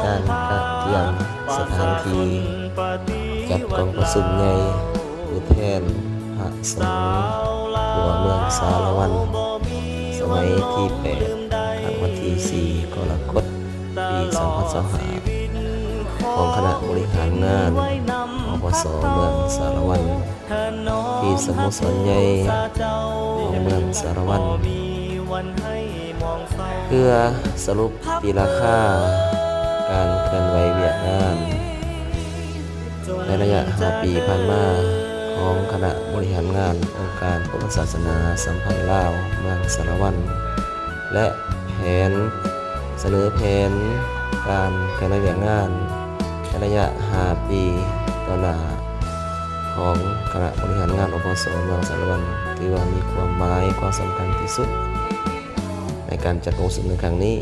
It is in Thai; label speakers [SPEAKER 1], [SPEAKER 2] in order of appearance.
[SPEAKER 1] การเตรียมสถานที่จัดกองประชุมใหญ่ผู้แทนพระสงฆ์หัวเมืองสารวันสมัยที่8ครั้งวันที่4กรกฎาคมปี2025ของคณะบริหารงานอปสเมืองสารวันที่สโมสรใหญ่ของเมืองสารวันเพื่อสรุปตีราคาการเคลื่อนไหวเวียกงานในระยะ5 ปีผ่านมาของคณะบริหารงานองค์การพุทธศาสนาสัมพันธ์ลาวเมืองสารวันและเสนอแผนการเคลื่อนไหวเวียกงานในระยะ5 ปีต่อหน้าของคณะบริหารงานอปสเมืองสารวันถือว่ามีความหมายความสำคัญที่สุดในการจัดองค์ประชุมในครั้งนี้